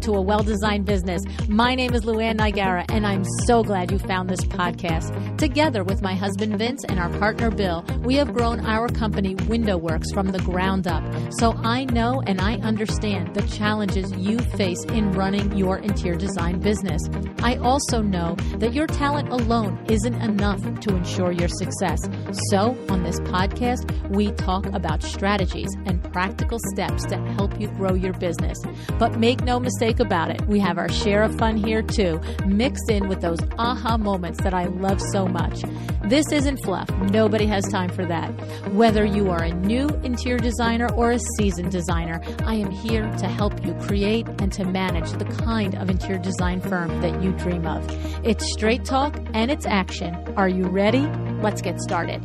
back to A Well-Designed Business. My name is LuAnn Nigara, and I'm so glad you found this podcast. Together with my husband Vince and our partner Bill, we have grown our company WindowWorks from the ground up. So I know and I understand the challenges you face in running your interior design business. I also know that your talent alone isn't enough to ensure your success. So on this podcast, we talk about strategies and practical steps to help you grow your business. But make no mistake about it, we have our share of fun here too, mixed in with those aha moments that I love so much. This isn't fluff. Nobody has time for that. Whether you are a new interior designer or a seasoned designer, I am here to help you create and to manage the kind of interior design firm that you dream of. It's straight talk and it's action. Are you ready? Let's get started.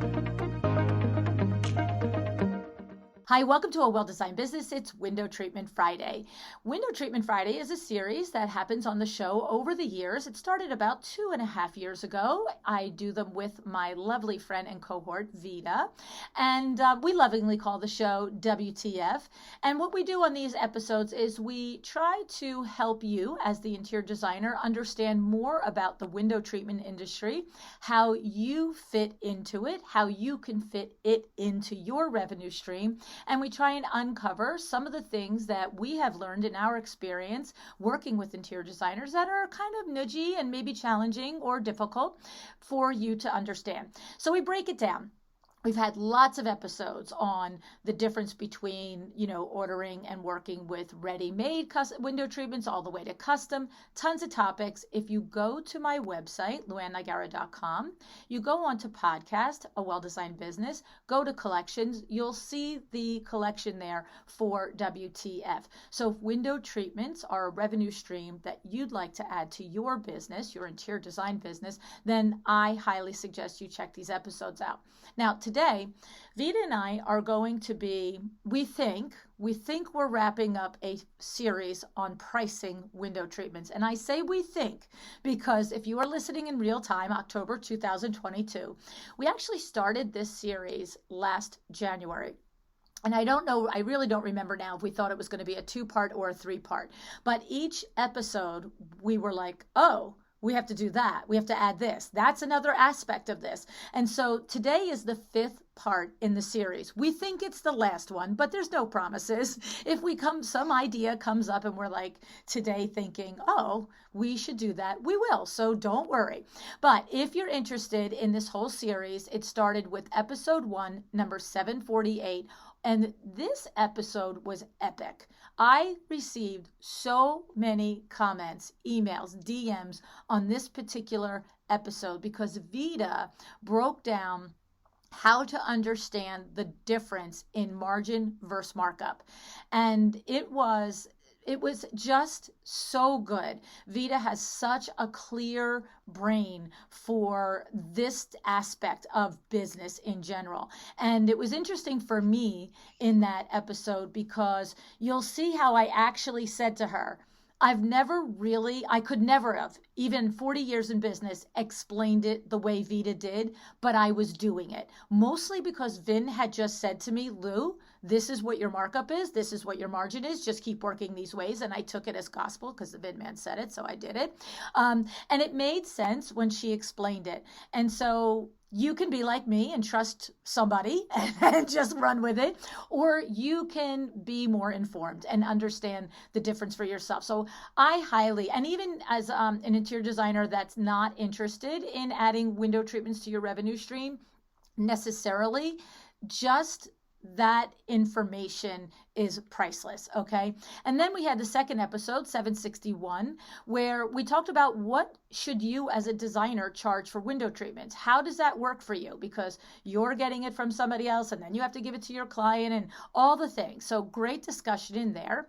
Hi, welcome to A Well-Designed Business. It's Window Treatment Friday. Window Treatment Friday is a series that happens on the show over the years. It started about 2.5 years ago. I do them with my lovely friend and cohort, Vita, and we lovingly call the show WTF. And what we do on these episodes is we try to help you as the interior designer understand more about the window treatment industry, how you fit into it, how you can fit it into your revenue stream. And we try and uncover some of the things that we have learned in our experience working with interior designers that are kind of nudgy and maybe challenging or difficult for you to understand. So we break it down. We've had lots of episodes on the difference between, ordering and working with ready-made window treatments all the way to custom, tons of topics. If you go to my website, LuAnnNigara.com, you go on to podcast, A Well-Designed Business, go to collections, you'll see the collection there for WTF. So if window treatments are a revenue stream that you'd like to add to your business, your interior design business, then I highly suggest you check these episodes out. Now, today, Vita and I are going to be, we think we're wrapping up a series on pricing window treatments. And I say we think because if you are listening in real time, October 2022, we actually started this series last January. And I really don't remember now if we thought it was going to be a 2-part or a 3-part. But each episode, we were like, oh, we have to do that. We have to add this. That's another aspect of this. And so today is the 5th part in the series. We think it's the last one, but there's no promises. If some idea comes up and we're like today thinking, oh, we should do that, we will. So don't worry. But if you're interested in this whole series, it started with episode 1, number 748. And this episode was epic. I received so many comments, emails, DMs on this particular episode because Vita broke down how to understand the difference in margin versus markup. And it was just so good. Vita has such a clear brain for this aspect of business in general. And it was interesting for me in that episode because you'll see how I actually said to her, I could never have, even 40 years in business, explained it the way Vita did, but I was doing it. Mostly because Vin had just said to me, Lou, this is what your markup is. This is what your margin is. Just keep working these ways. And I took it as gospel because the Vin man said it, so I did it. And it made sense when she explained it. And so you can be like me and trust somebody and just run with it, or you can be more informed and understand the difference for yourself. So I highly, and even as an interior designer that's not interested in adding window treatments to your revenue stream necessarily, just that information is priceless, okay? And then we had the second episode, 761, where we talked about what should you as a designer charge for window treatments? How does that work for you? Because you're getting it from somebody else and then you have to give it to your client and all the things. So great discussion in there.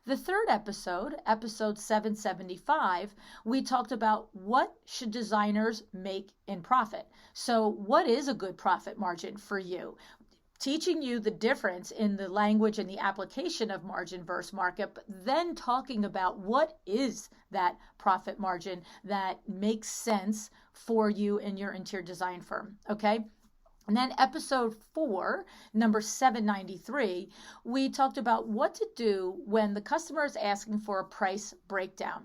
The third episode, episode 775, we talked about what should designers make in profit. So what is a good profit margin for you? Teaching you the difference in the language and the application of margin versus markup, but then talking about what is that profit margin that makes sense for you in your interior design firm, okay? And then episode 4, number 793, we talked about what to do when the customer is asking for a price breakdown.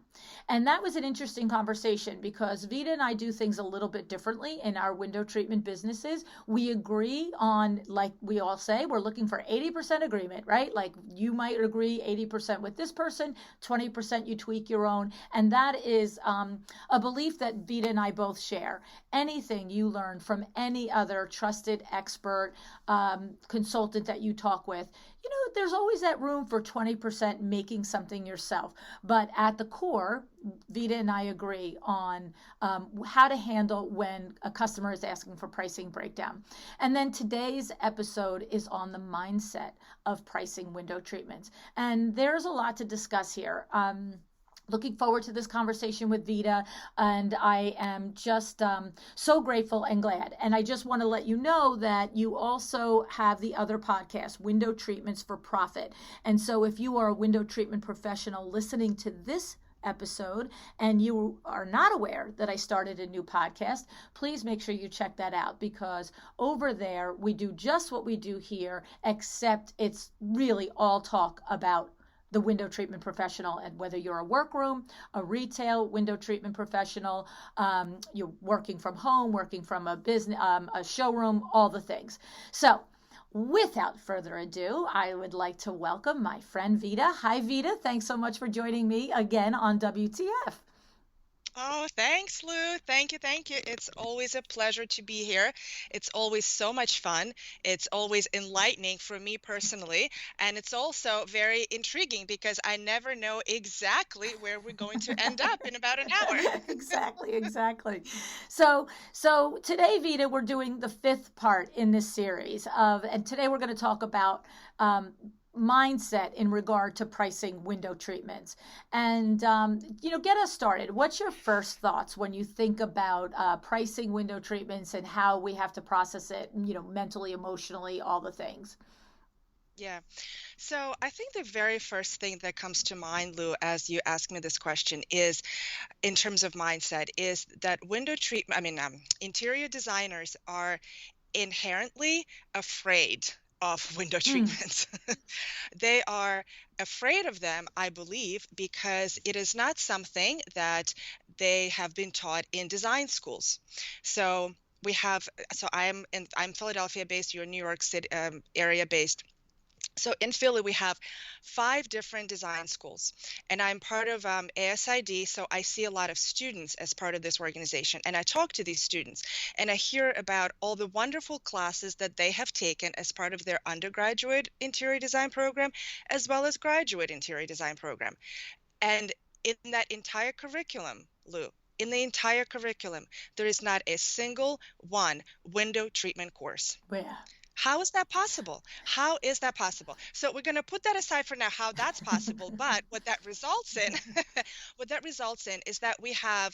And that was an interesting conversation because Vita and I do things a little bit differently in our window treatment businesses. We agree on, like we all say, we're looking for 80% agreement, right? Like you might agree 80% with this person, 20% you tweak your own. And that is a belief that Vita and I both share. Anything you learn from any other trusted expert consultant that you talk with, there's always that room for 20% making something yourself. But at the core, Vita and I agree on how to handle when a customer is asking for pricing breakdown. And then today's episode is on the mindset of pricing window treatments. And there's a lot to discuss here. Looking forward to this conversation with Vita, and I am just so grateful and glad. And I just want to let you know that you also have the other podcast, Window Treatments for Profit. And so if you are a window treatment professional listening to this episode and you are not aware that I started a new podcast, please make sure you check that out, because over there we do just what we do here, except it's really all talk about the window treatment professional, and whether you're a workroom, a retail window treatment professional, you're working from home, working from a business, a showroom, all the things. So without further ado, I would like to welcome my friend Vita. Hi, Vita. Thanks so much for joining me again on WTF. Oh, thanks, Lou. Thank you, thank you. It's always a pleasure to be here. It's always so much fun. It's always enlightening for me personally. And it's also very intriguing because I never know exactly where we're going to end up in about an hour. Exactly. So today, Vita, we're doing the 5th part in this series and today we're going to talk about mindset in regard to pricing window treatments. And get us started. What's your first thoughts when you think about pricing window treatments and how we have to process it, mentally, emotionally, all the things? Yeah. So I think the very first thing that comes to mind, Lou, as you ask me this question is, in terms of mindset, is that interior designers are inherently afraid of window Mm. treatments. They are afraid of them, I believe, because it is not something that they have been taught in design schools. So I'm Philadelphia based, you're New York City area based. So in Philly, we have 5 different design schools, and I'm part of ASID, so I see a lot of students as part of this organization, and I talk to these students, and I hear about all the wonderful classes that they have taken as part of their undergraduate interior design program, as well as graduate interior design program. And in that entire curriculum, Lou, in the entire curriculum, there is not a single one window treatment course. Where? How is that possible? How is that possible? So we're going to put that aside for now, how that's possible. But what that results in, what that results in is that we have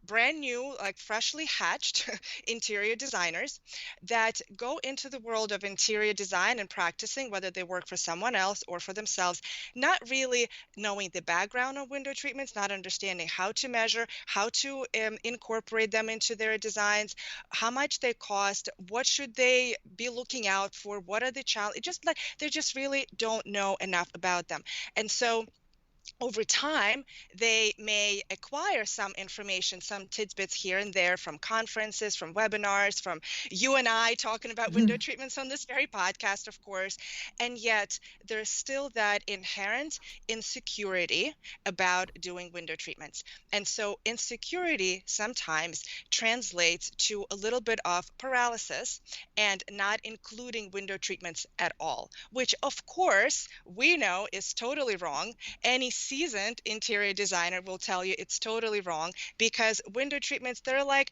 brand new, like freshly hatched interior designers that go into the world of interior design and practicing, whether they work for someone else or for themselves, not really knowing the background of window treatments, not understanding how to measure, how to incorporate them into their designs, how much they cost, what should they be looking out for, what are the challenges, just like they just really don't know enough about them. And so over time, they may acquire some information, some tidbits here and there from conferences, from webinars, from you and I talking about window treatments on this very podcast, of course. And yet there's still that inherent insecurity about doing window treatments. And so insecurity sometimes translates to a little bit of paralysis and not including window treatments at all, which of course we know is totally wrong. Any seasoned interior designer will tell you it's totally wrong, because window treatments, they're like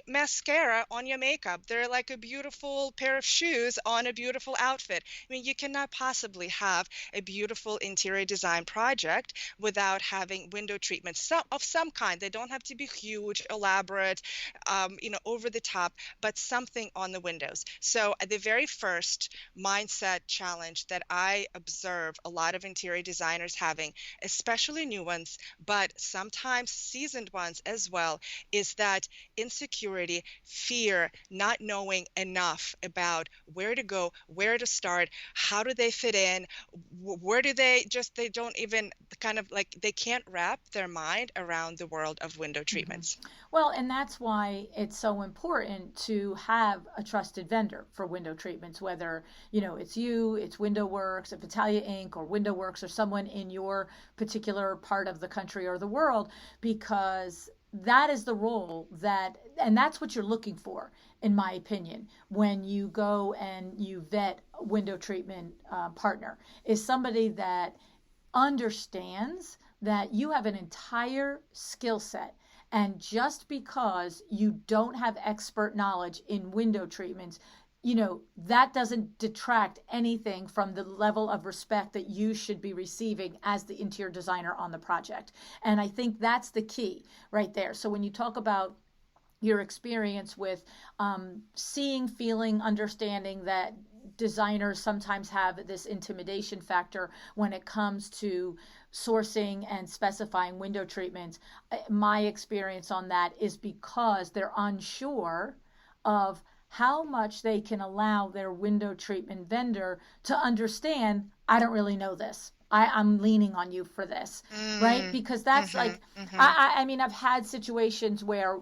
mascara on your makeup. They're like a beautiful pair of shoes on a beautiful outfit. I mean, you cannot possibly have a beautiful interior design project without having window treatments of some kind. They don't have to be huge, elaborate, over the top, but something on the windows. So the very first mindset challenge that I observe a lot of interior designers having, especially new ones, but sometimes seasoned ones as well, is that insecurity, fear, not knowing enough about where to go, where to start, how do they fit in, where do they don't even kind of like, they can't wrap their mind around the world of window Mhm. treatments. Well, and that's why it's so important to have a trusted vendor for window treatments, whether, it's you, it's Window Works, if Vitalia Inc. or Window Works or someone in your particular part of the country or the world, because that is the role and that's what you're looking for, in my opinion, when you go and you vet a window treatment partner, is somebody that understands that you have an entire skill set. And just because you don't have expert knowledge in window treatments, that doesn't detract anything from the level of respect that you should be receiving as the interior designer on the project. And I think that's the key right there. So when you talk about your experience with seeing, feeling, understanding that designers sometimes have this intimidation factor when it comes to sourcing and specifying window treatments. My experience on that is because they're unsure of how much they can allow their window treatment vendor to understand. I don't really know this. I'm leaning on you for this, right? Mm, Because that's mm-hmm, like, mm-hmm. I mean, I've had situations where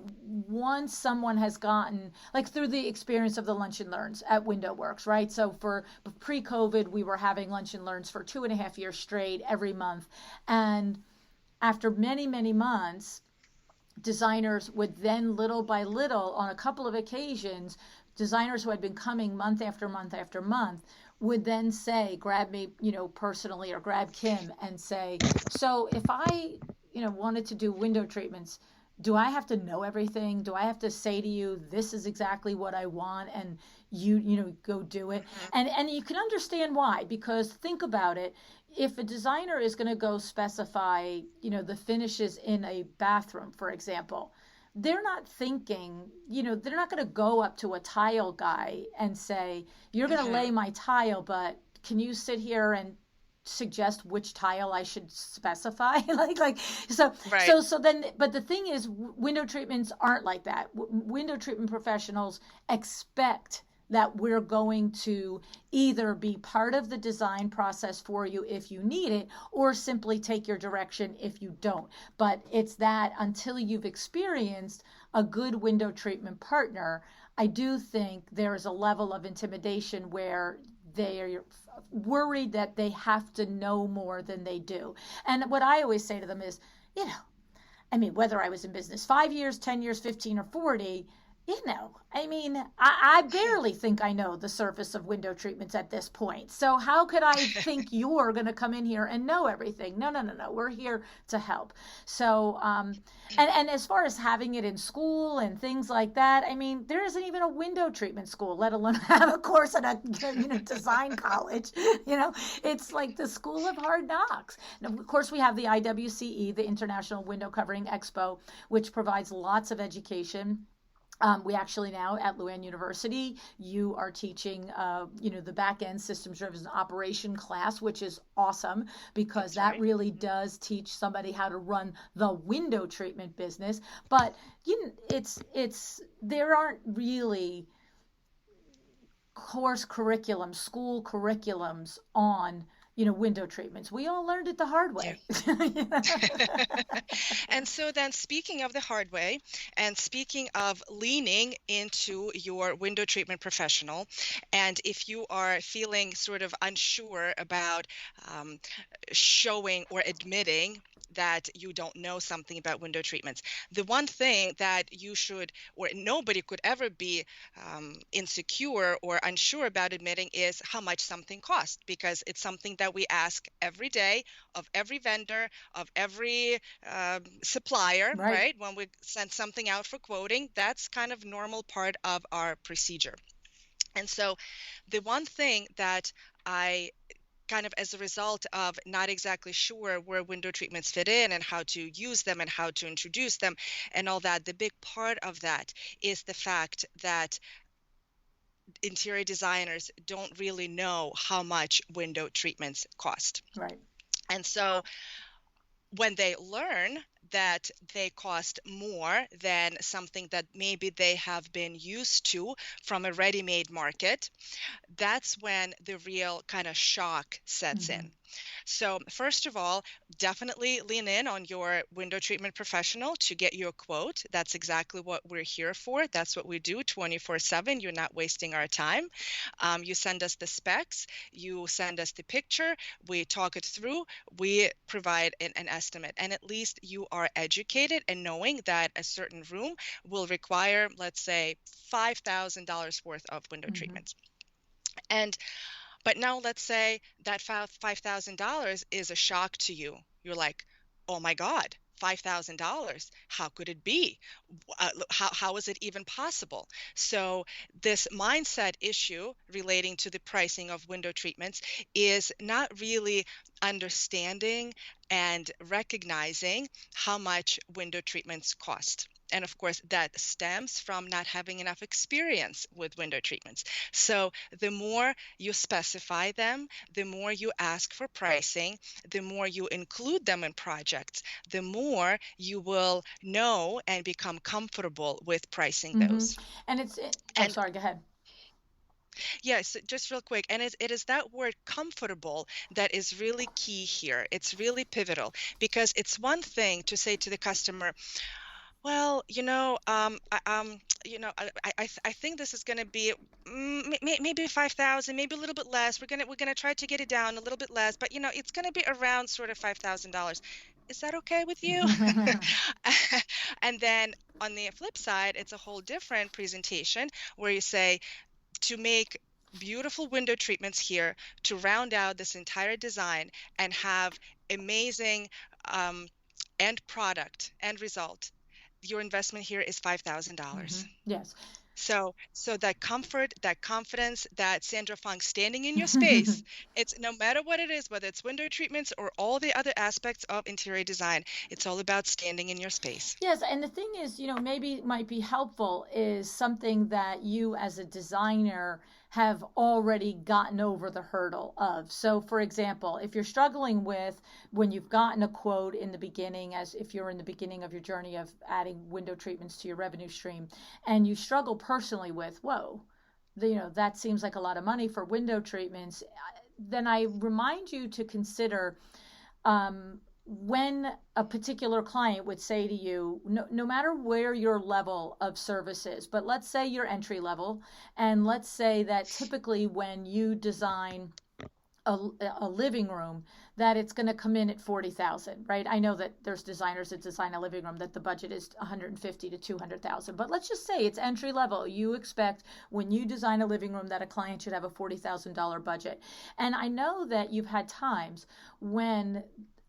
once someone has gotten, like through the experience of the lunch and learns at Window Works, right? So for pre-COVID, we were having lunch and learns for 2.5 years straight every month. And after many, many months, designers would then little by little, on a couple of occasions, designers who had been coming month after month after month would then say, grab me, personally, or grab Kim and say, so if I, wanted to do window treatments, do I have to know everything? Do I have to say to you, this is exactly what I want, and go do it? Mm-hmm. And you can understand why, because think about it. If a designer is going to go specify, the finishes in a bathroom, for example, they're not thinking, they're not going to go up to a tile guy and say, you're going to Mm-hmm. lay my tile, but can you sit here and suggest which tile I should specify? like so Right. so then, but the thing is, window treatments aren't like that. Window treatment professionals expect that we're going to either be part of the design process for you if you need it, or simply take your direction if you don't. But it's that until you've experienced a good window treatment partner, I do think there is a level of intimidation where they are worried that they have to know more than they do. And what I always say to them is, I mean, whether I was in business 5 years, 10 years, 15, or 40, I mean, I barely think I know the surface of window treatments at this point. So how could I think you're going to come in here and know everything? No, no, no, no. We're here to help. So, and as far as having it in school and things like that, I mean, there isn't even a window treatment school, let alone have a course at a design college. It's like the school of hard knocks. And of course, we have the IWCE, the International Window Covering Expo, which provides lots of education. We actually now at LuAnn University, you are teaching, the back end systems driven operation class, which is awesome because That's that right. really does teach somebody how to run the window treatment business. But there aren't really course curriculums, school curriculums on window treatments. We all learned it the hard Yeah. way. And so then, speaking of the hard way, and speaking of leaning into your window treatment professional, and if you are feeling sort of unsure about um, showing or admitting that you don't know something about window treatments, the one thing that you should, or nobody could ever be insecure or unsure about admitting, is how much something costs, because it's something that we ask every day of every vendor, of every supplier, Right. right? When we send something out for quoting, that's kind of normal part of our procedure. And so the one thing that I kind of, as a result of not exactly sure where window treatments fit in and how to use them and how to introduce them and all that, the big part of that is the fact that interior designers don't really know how much window treatments cost. Right. And so when they learn that they cost more than something that maybe they have been used to from a ready-made market, that's when the real kind of shock sets in. So first of all, definitely lean in on your window treatment professional to get you a quote. That's exactly what we're here for. That's what we do 24/7. You're not wasting our time. You send us the specs, you send us the picture, we talk it through, we provide an estimate, and at least you are educated and knowing that a certain room will require, let's say, $5,000 worth of window treatments. And but now let's say that $5,000 is a shock to you. You're like, oh my God, $5,000. How could it be? How is it even possible? So this mindset issue relating to the pricing of window treatments is not really understanding and recognizing how much window treatments cost. And of course, that stems from not having enough experience with window treatments. So the more you specify them, the more you ask for pricing, the more you include them in projects, the more you will know and become comfortable with pricing those. And And sorry, go ahead. yes, just real quick, and it is that word comfortable that is really key here. It's really pivotal because it's one thing to say to the customer, well, I think this is going to be maybe 5,000, maybe a little bit less. We're gonna try to get it down a little bit less, but it's going to be around sort of $5,000. Is that okay with you? And then on the flip side, it's a whole different presentation where you say to make beautiful window treatments here to round out this entire design and have amazing end product, end result. Your investment here is $5,000. Yes. So that comfort, that confidence, that Sandra Funk standing in your space, it's no matter what it is, whether it's window treatments or all the other aspects of interior design, it's all about standing in your space. Yes, and the thing is, maybe might be helpful is something that you as a designer have already gotten over the hurdle of. So, for example, if you're struggling with when you've gotten a quote in the beginning, as if you're in the beginning of your journey of adding window treatments to your revenue stream, and you struggle personally with, whoa, that seems like a lot of money for window treatments, then I remind you to consider when a particular client would say to you, no matter where your level of service is, but let's say you're entry level, and let's say that typically when you design a living room, that it's going to come in at 40,000, right? I know that there's designers that design a living room that the budget is 150 to 200,000, but let's just say it's entry level. You expect when you design a living room that a client should have a $40,000 budget. And I know that you've had times when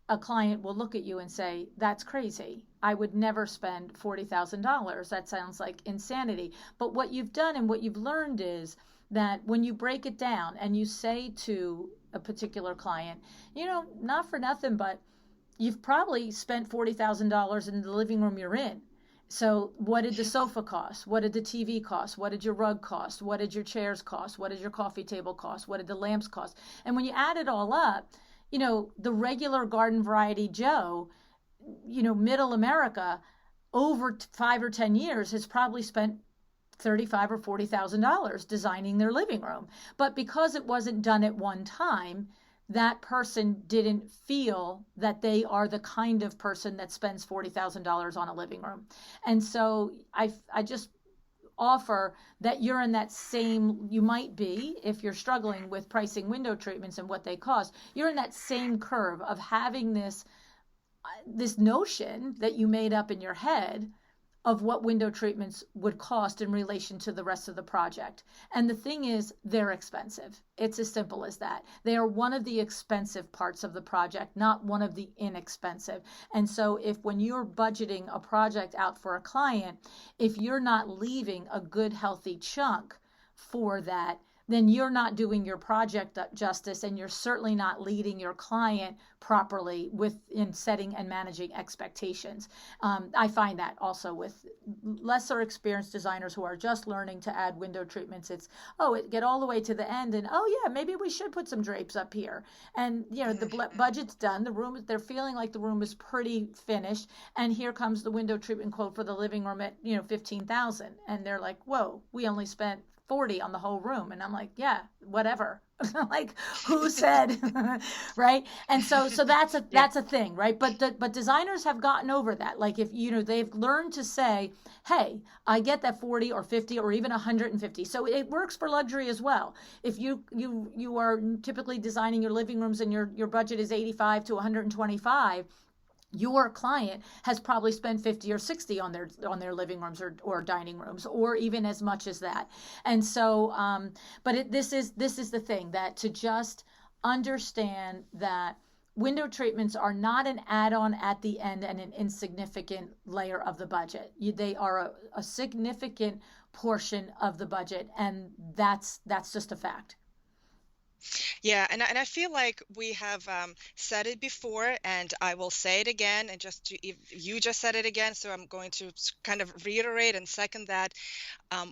a client will look at you and say, that's crazy. I would never spend $40,000. That sounds like insanity. But what you've done and what you've learned is that when you break it down and you say to a particular client, not for nothing, but you've probably spent $40,000 in the living room you're in. So what did the sofa cost? What did the TV cost? What did your rug cost? What did your chairs cost? What did your coffee table cost? What did the lamps cost? And when you add it all up, the regular garden variety Joe, middle America, over 5 or 10 years has probably spent $35,000 or $40,000 designing their living room. But because it wasn't done at one time, that person didn't feel that they are the kind of person that spends $40,000 on a living room. And so I just offer that you're in that same, you might be, if you're struggling with pricing window treatments and what they cost, you're in that same curve of having this notion that you made up in your head of what window treatments would cost in relation to the rest of the project. And the thing is, they're expensive. It's as simple as that. They are one of the expensive parts of the project, not one of the inexpensive. And so when you're budgeting a project out for a client, if you're not leaving a good, healthy chunk for that, then you're not doing your project justice, and you're certainly not leading your client properly in setting and managing expectations. I find that also with lesser experienced designers who are just learning to add window treatments. It's, get all the way to the end, and maybe we should put some drapes up here, and the budget's done, the room, they're feeling like the room is pretty finished, and here comes the window treatment quote for the living room at 15,000, and they're like, whoa, we only spent 40 on the whole room. And I'm like, yeah, whatever. Like, who said? Right? And so that's a thing, right? But designers have gotten over that. Like, if they've learned to say, hey, I get that 40 or 50 or even 150. So it works for luxury as well. If you are typically designing your living rooms and your budget is 85 to 125, your client has probably spent 50 or 60 on their living rooms or dining rooms, or even as much as that. And so, this is the thing, that to just understand that window treatments are not an add-on at the end and an insignificant layer of the budget. They are a significant portion of the budget, and that's just a fact. Yeah, and I feel like we have said it before, and I will say it again, and you just said it again, so I'm going to kind of reiterate and second that.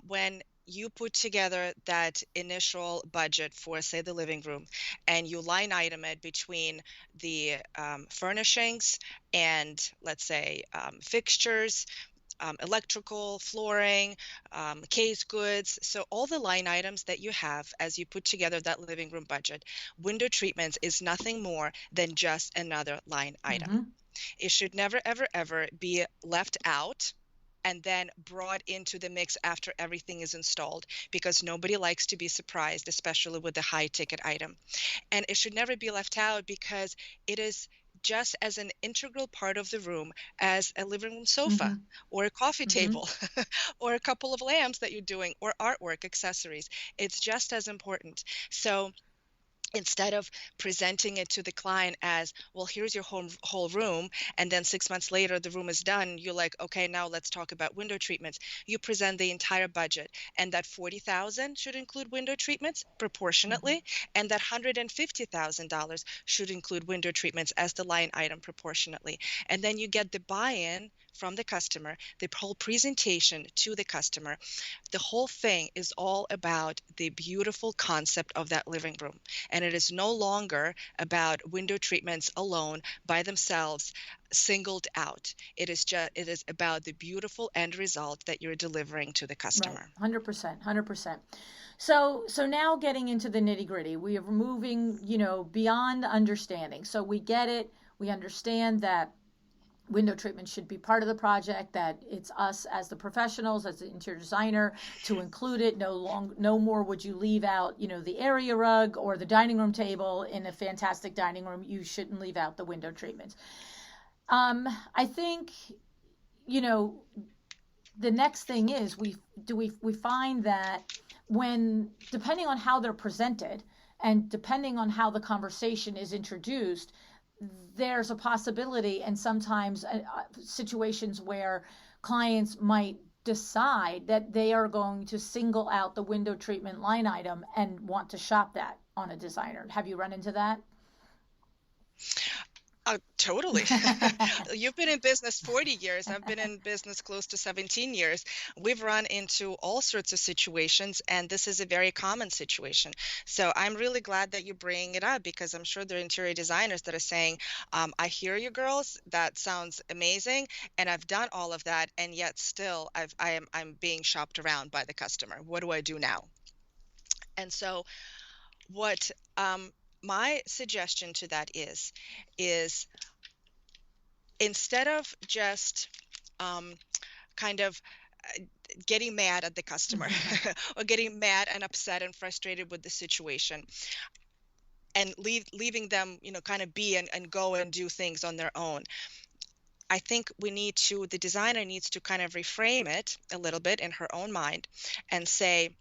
When you put together that initial budget for, say, the living room, and you line item it between the furnishings and, let's say, fixtures, electrical, flooring, case goods. So all the line items that you have as you put together that living room budget, window treatments is nothing more than just another line item. Mm-hmm. It should never, ever, ever be left out and then brought into the mix after everything is installed, because nobody likes to be surprised, especially with the high ticket item. And it should never be left out because it is just as an integral part of the room as a living room sofa, Mm-hmm. or a coffee Mm-hmm. table or a couple of lamps that you're doing, or artwork accessories. It's just as important. So instead of presenting it to the client as, well, here's your whole room, and then 6 months later the room is done, you're like, okay, now let's talk about window treatments. You present the entire budget, and that 40,000 should include window treatments proportionately, Mm-hmm. and that $150,000 should include window treatments as the line item proportionately. And then you get the buy-in from the customer, the whole presentation to the customer. The whole thing is all about the beautiful concept of that living room. And it is no longer about window treatments alone by themselves, singled out. It is about the beautiful end result that you're delivering to the customer. Right. 100%. So now getting into the nitty gritty, we are moving, beyond understanding. So we get it. We understand that window treatment should be part of the project, that it's us as the professionals, as the interior designer, to include it. No more would you leave out, the area rug or the dining room table in a fantastic dining room. You shouldn't leave out the window treatments. I think, the next thing is we find that when, depending on how they're presented and depending on how the conversation is introduced, there's a possibility, and sometimes situations where clients might decide that they are going to single out the window treatment line item and want to shop that on a designer. Have you run into that? Totally. You've been in business 40 years. I've been in business close to 17 years. We've run into all sorts of situations, and this is a very common situation. So I'm really glad that you're bringing it up, because I'm sure there are interior designers that are saying, I hear you girls, that sounds amazing, and I've done all of that, and yet still I'm being shopped around by the customer. What do I do now? And so what my suggestion to that is instead of just kind of getting mad at the customer or getting mad and upset and frustrated with the situation and leaving them, kind of be and go and do things on their own, I think the designer needs to kind of reframe it a little bit in her own mind and say,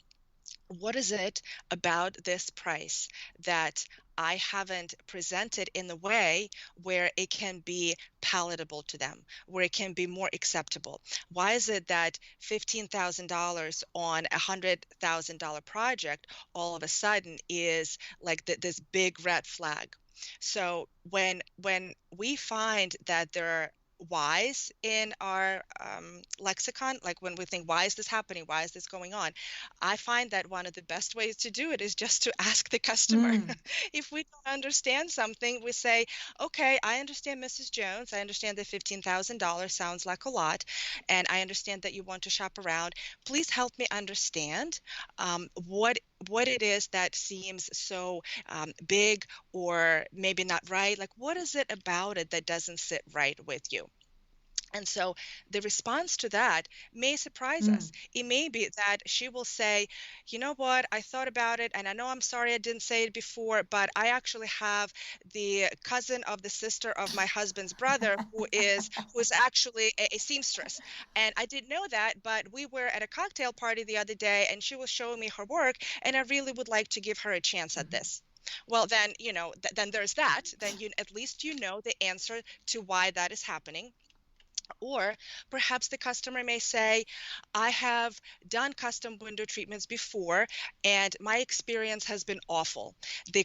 what is it about this price that I haven't presented in the way where it can be palatable to them, where it can be more acceptable? Why is it that $15,000 on a $100,000 project all of a sudden is like this big red flag? So when we find that there are whys in our lexicon, like when we think, why is this happening? Why is this going on? I find that one of the best ways to do it is just to ask the customer. Mm. If we don't understand something, we say, okay, I understand, Mrs. Jones. I understand that $15,000 sounds like a lot, and I understand that you want to shop around. Please help me understand what it is that seems so big or maybe not right. Like, what is it about it that doesn't sit right with you? And so the response to that may surprise Mm. us. It may be that she will say, you know what, I thought about it, and I know I'm sorry I didn't say it before, but I actually have the cousin of the sister of my husband's brother who is actually a seamstress. And I didn't know that, but we were at a cocktail party the other day, and she was showing me her work, and I really would like to give her a chance at this. Well, then, then there's that. Then at least you know the answer to why that is happening. Or perhaps the customer may say, I have done custom window treatments before, and my experience has been awful. The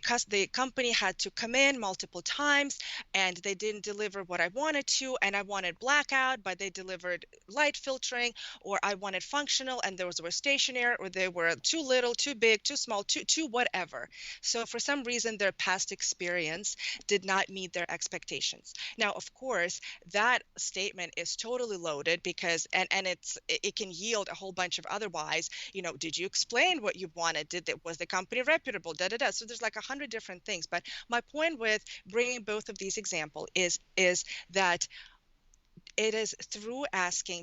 company had to come in multiple times, and they didn't deliver what I wanted to, and I wanted blackout, but they delivered light filtering, or I wanted functional, and those were stationary, or they were too little, too big, too small, too whatever. So for some reason, their past experience did not meet their expectations. Now, of course, that statement is totally loaded because it can yield a whole bunch of other whys. Did you explain what you wanted? Was the company reputable? Da da da. So there's like 100 different things. But my point with bringing both of these examples is that it is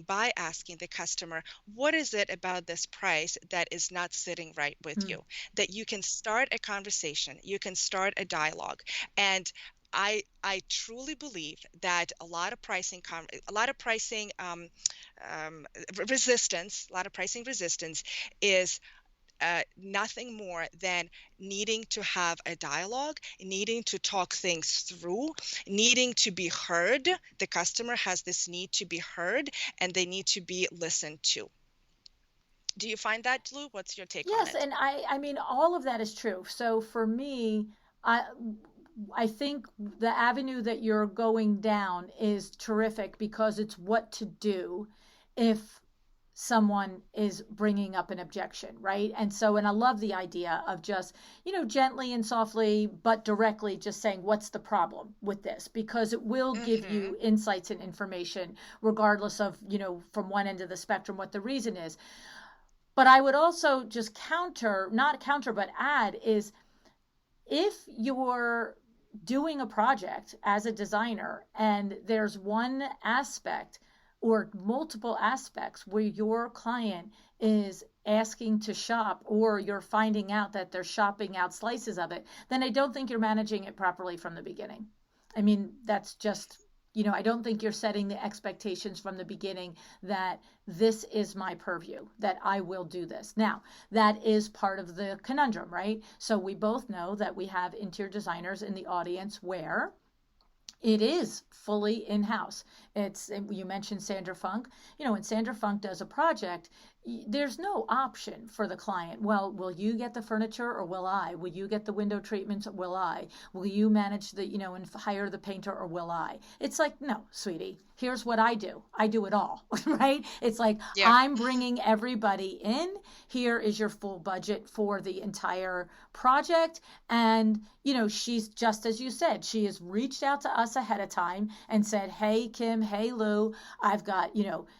by asking the customer, what is it about this price that is not sitting right with you? That you can start a conversation, you can start a dialogue. And I truly believe that a lot of pricing resistance is nothing more than needing to have a dialogue, needing to talk things through, needing to be heard. The customer has this need to be heard, and they need to be listened to. Do you find that, Lou? What's your take on Yes, it? and I mean all of that is true. So for me, I I think the avenue that you're going down is terrific because it's what to do if someone is bringing up an objection, right? And I love the idea of just, gently and softly, but directly just saying, what's the problem with this? Because it will give Mm-hmm. you insights and information, regardless of, from one end of the spectrum, what the reason is. But I would also just not counter, but add is if you're doing a project as a designer and there's one aspect or multiple aspects where your client is asking to shop or you're finding out that they're shopping out slices of it, then I don't think you're managing it properly from the beginning. I mean, that's just, I don't think you're setting the expectations from the beginning that this is my purview, that I will do this. Now, that is part of the conundrum, right? So we both know that we have interior designers in the audience where it is fully in-house. You mentioned Sandra Funk. When Sandra Funk does a project, there's no option for the client. Well, will you get the furniture or will I? Will you get the window treatments or will I? Will you manage and hire the painter or will I? It's like, no, sweetie, here's what I do. I do it all, right? It's like, Yeah. I'm bringing everybody in. Here is your full budget for the entire project. And, she's just as you said, she has reached out to us ahead of time and said, hey, Kim, hey, Lou, I've got,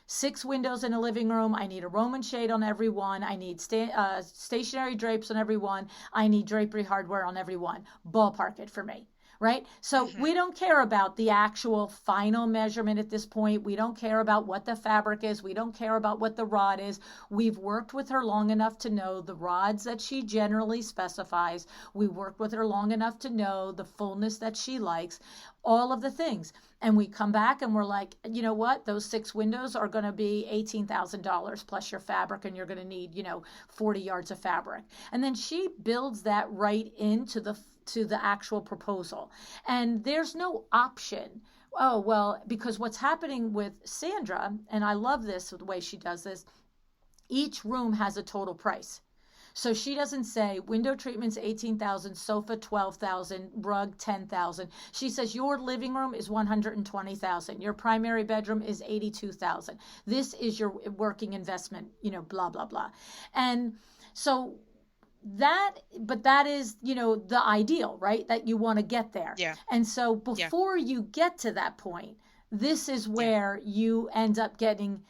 6 windows in a living room. I need a Roman shade on every one. I need stationary drapes on every one. I need drapery hardware on every one. Ballpark it for me. Right? So Mm-hmm. we don't care about the actual final measurement at this point. We don't care about what the fabric is. We don't care about what the rod is. We've worked with her long enough to know the rods that she generally specifies. We worked with her long enough to know the fullness that she likes, all of the things. And we come back and we're like, you know what? Those 6 windows are going to be $18,000 plus your fabric, and you're going to need, 40 yards of fabric. And then she builds that right into the actual proposal. And there's no option. Oh, well, because what's happening with Sandra, and I love this, the way she does this, each room has a total price. So she doesn't say window treatment's 18,000, sofa 12,000, rug 10,000. She says your living room is 120,000. Your primary bedroom is 82,000. This is your working investment, blah blah blah. And so that is, the ideal, right? That you want to get there. Yeah. And so before you get to that point, this is where you end up getting,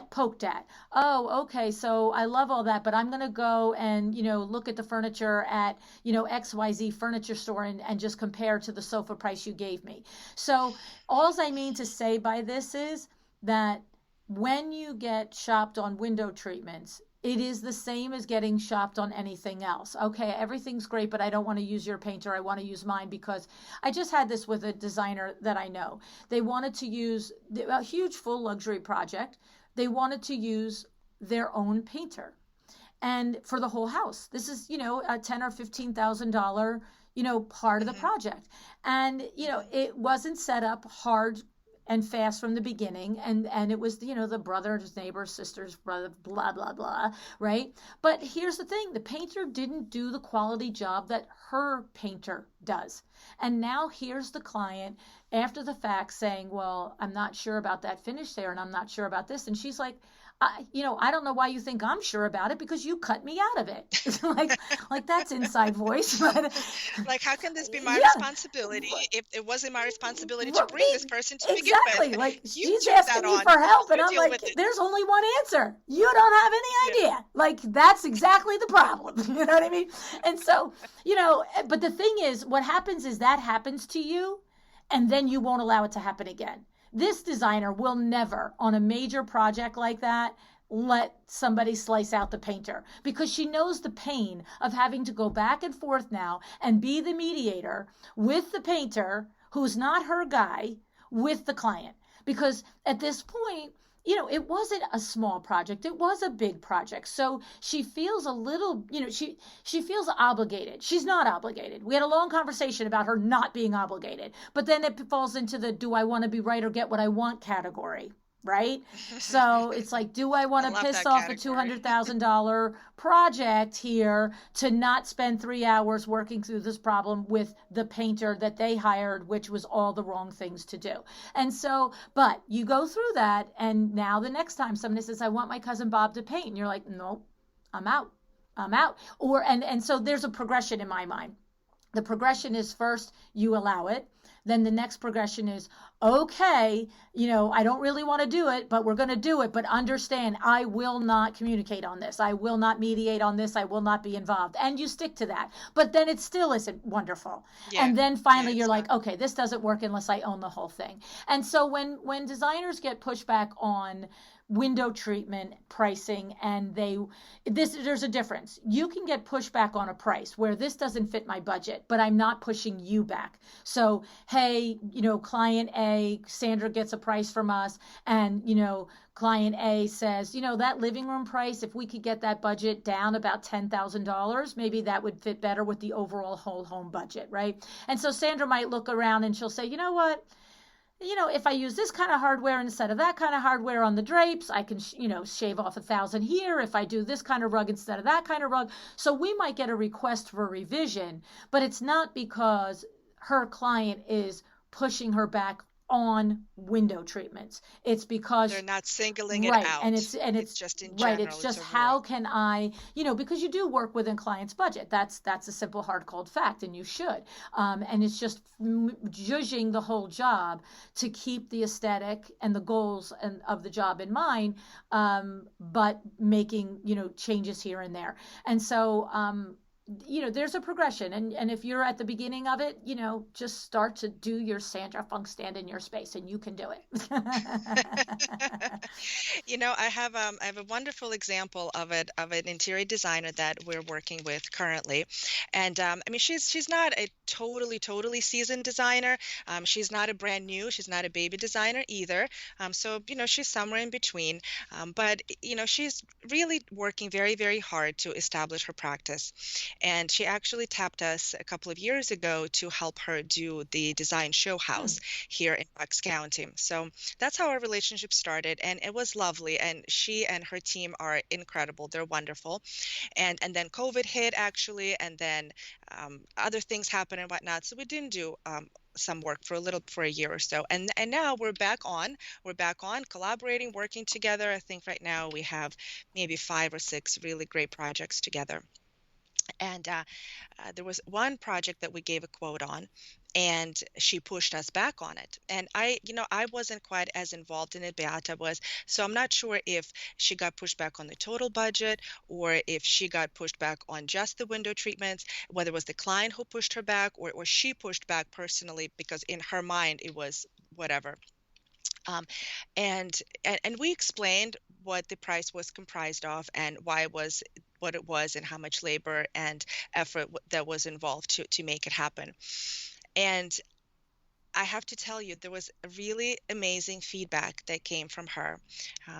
poked at. Oh, okay, so I love all that, but I'm going to go and, look at the furniture at, XYZ furniture store and just compare to the sofa price you gave me. So all I mean to say by this is that when you get shopped on window treatments, it is the same as getting shopped on anything else. Okay, everything's great, but I don't want to use your painter. I want to use mine, because I just had this with a designer that I know. They wanted to use a huge full luxury project. They wanted to use their own painter, and for the whole house. This is, a $10,000 or $15,000, part of the project. And, it wasn't set up hard and fast from the beginning, and it was, the brother's neighbor, sister's brother, blah blah blah, right? But here's the thing: the painter didn't do the quality job that her painter does. And now here's the client after the fact saying, well, I'm not sure about that finish there, and I'm not sure about this. And she's like, I don't know why you think I'm sure about it, because you cut me out of it. like that's inside voice. But, like, how can this be my responsibility if it wasn't my responsibility to bring this person to begin with? Exactly. Like, she's asking me for help, and I'm like, there's only one answer. You don't have any idea. Like, that's exactly the problem. You know what I mean? And so, but the thing is, what happens is that happens to you, and then you won't allow it to happen again. This designer will never, on a major project like that, let somebody slice out the painter, because she knows the pain of having to go back and forth now and be the mediator with the painter, who's not her guy, with the client. Because at this point, it wasn't a small project. It was a big project. So she feels a little, she feels obligated. She's not obligated. We had a long conversation about her not being obligated. But then it falls into the do I want to be right or get what I want category, right? So it's like, do I want to piss off a $200,000 project here to not spend 3 hours working through this problem with the painter that they hired, which was all the wrong things to do. And so, but you go through that, and now the next time somebody says, I want my cousin Bob to paint, and you're like, nope, I'm out. And so there's a progression in my mind. The progression is, first you allow it. Then the next progression is, okay, I don't really want to do it, but we're going to do it. But understand, I will not communicate on this. I will not mediate on this. I will not be involved. And you stick to that. But then it still isn't wonderful. Yeah. And then finally you're like, okay, this doesn't work unless I own the whole thing. And so when designers get pushback on window treatment pricing, and there's a difference. You can get pushback on a price where this doesn't fit my budget, but I'm not pushing you back. So, hey, client A, Sandra gets a price from us, and client A says, that living room price, if we could get that budget down about $10,000, maybe that would fit better with the overall whole home budget, right? And so Sandra might look around and she'll say, you know what? If I use this kind of hardware instead of that kind of hardware on the drapes, I can, shave off 1,000 here. If I do this kind of rug instead of that kind of rug. So we might get a request for revision, but it's not because her client is pushing her back on window treatments. It's because they're not singling it out. And it's just in general. Right. It's just how can I, because you do work within client's budget. That's a simple, hard, cold fact, and you should. And it's just judging the whole job to keep the aesthetic and the goals of the job in mind, but making, changes here and there. And so, there's a progression, and if you're at the beginning of it, just start to do your Sandra Funk stand in your space, and you can do it. I have a wonderful example of an interior designer that we're working with currently, and I mean she's not a totally seasoned designer. She's not a brand new, she's not a baby designer either. So she's somewhere in between. But she's really working very hard to establish her practice, and she actually tapped us a couple of years ago to help her do the design show house here in Bucks County. So that's how our relationship started, and it was lovely. And she and her team are incredible. They're wonderful. And then COVID hit actually, and then other things happened and whatnot. So we didn't do some work for a year or so, and now we're back on collaborating, working together. I think right now we have maybe 5 or 6 really great projects together. And there was one project that we gave a quote on, and she pushed us back on it. And I wasn't quite as involved in it. Beata was. So I'm not sure if she got pushed back on the total budget or if she got pushed back on just the window treatments, whether it was the client who pushed her back or she pushed back personally because in her mind it was whatever. Um, and we explained what the price was comprised of and why it was what it was and how much labor and effort that was involved to make it happen. And I have to tell you, there was a really amazing feedback that came from her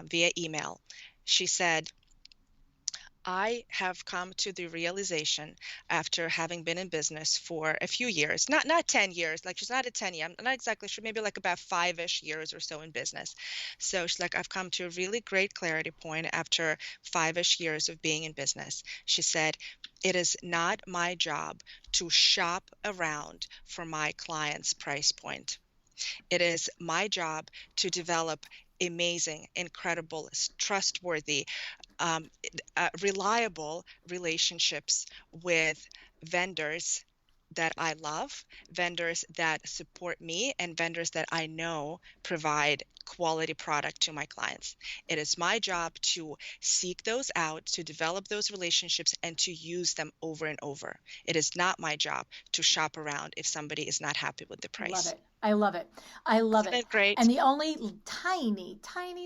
via email. She said, I have come to the realization after having been in business for a few years, not 10 years, like she's not at 10 yet, I'm not exactly sure, maybe like about 5-ish years or so in business. So she's like, I've come to a really great clarity point after 5-ish years of being in business. She said, it is not my job to shop around for my client's price point. It is my job to develop amazing, incredible, trustworthy, um, reliable relationships with vendors that I love, vendors that support me, and vendors that I know provide quality product to my clients. It is my job to seek those out, to develop those relationships, and to use them over and over. It is not my job to shop around if somebody is not happy with the Love price. it. I love it. I love Isn't it. it great? And the only tiny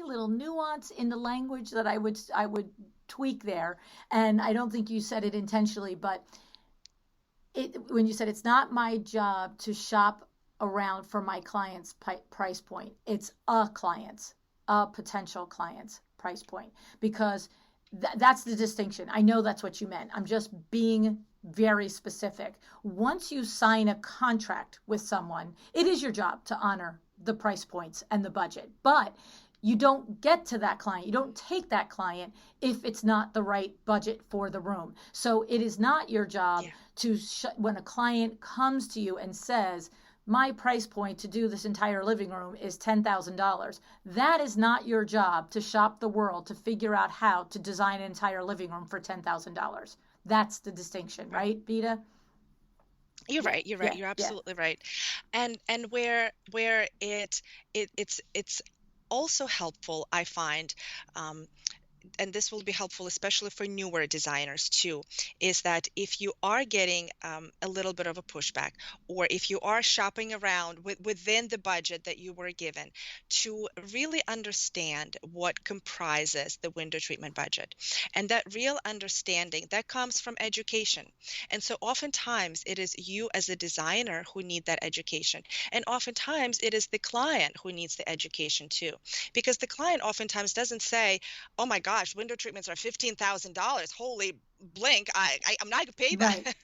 little nuance in the language that I would tweak there, and I don't think you said it intentionally, but when you said it's not my job to shop around for my client's price point, it's a potential client's price point, because that's the distinction. I know that's what you meant. I'm just being very specific. Once you sign a contract with someone, it is your job to honor the price points and the budget. But you don't get to that client, you don't take that client if it's not the right budget for the room. So it is not your job Yeah. to when a client comes to you and says, my price point to do this entire living room is $10,000. That is not your job to shop the world to figure out how to design an entire living room for $10,000. That's the distinction, Right. right, Vita? You're Yeah, right. You're right. yeah, You're yeah. absolutely right. And where it's also helpful, I find, um, and this will be helpful especially for newer designers too, is that if you are getting a little bit of a pushback, or if you are shopping around within the budget that you were given, to really understand what comprises the window treatment budget. And that real understanding that comes from education. And so oftentimes it is you as a designer who need that education. And oftentimes it is the client who needs the education too. Because the client oftentimes doesn't say, oh my gosh, window treatments are $15,000. Holy blink, I'm not gonna pay Right.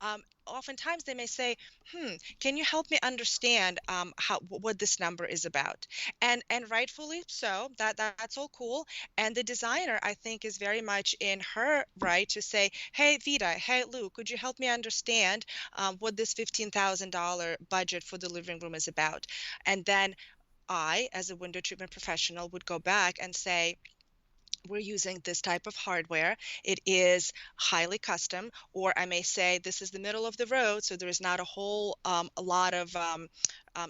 that. Oftentimes they may say, can you help me understand what this number is about? And rightfully so, that's all cool. And the designer, I think, is very much in her right to say, hey Vita, hey Lou, could you help me understand what this $15,000 budget for the living room is about? And then I, as a window treatment professional, would go back and say, we're using this type of hardware. It is highly custom, or I may say this is the middle of the road, so there is not a whole a lot of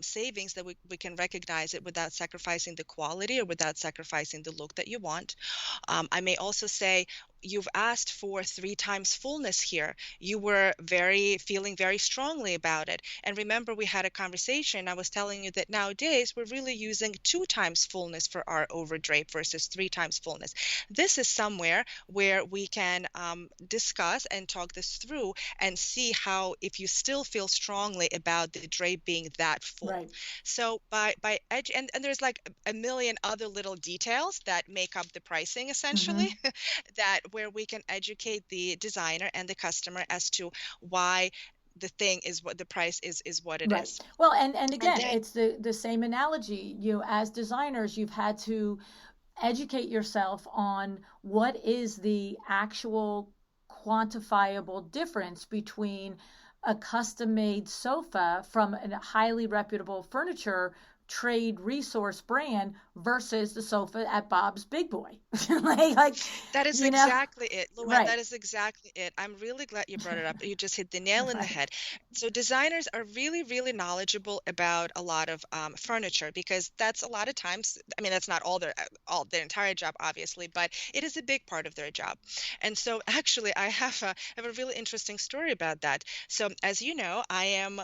savings that we can recognize it without sacrificing the quality or without sacrificing the look that you want. I may also say, you've asked for 3 times fullness here. You were feeling very strongly about it. And remember, we had a conversation. I was telling you that nowadays we're really using 2 times fullness for our overdrape versus 3 times fullness. This is somewhere where we can discuss and talk this through and see how, if you still feel strongly about the drape being that full. Right. So and there's like a million other little details that make up the pricing essentially, that where we can educate the designer and the customer as to why the thing is what the price is what it is. Well, and again, it's the same analogy. You, as designers, you've had to educate yourself on what is the actual quantifiable difference between a custom-made sofa from a highly reputable furniture trade resource brand versus the sofa at Bob's Big Boy. like that is exactly it, LuAnn. Right. That is exactly it. I'm really glad you brought it up. You just hit the nail in the head. So designers are really, really knowledgeable about a lot of furniture, because that's a lot of times, I mean, that's not all their entire job, obviously, but it is a big part of their job. And so actually, I have a really interesting story about that. So as you know, I am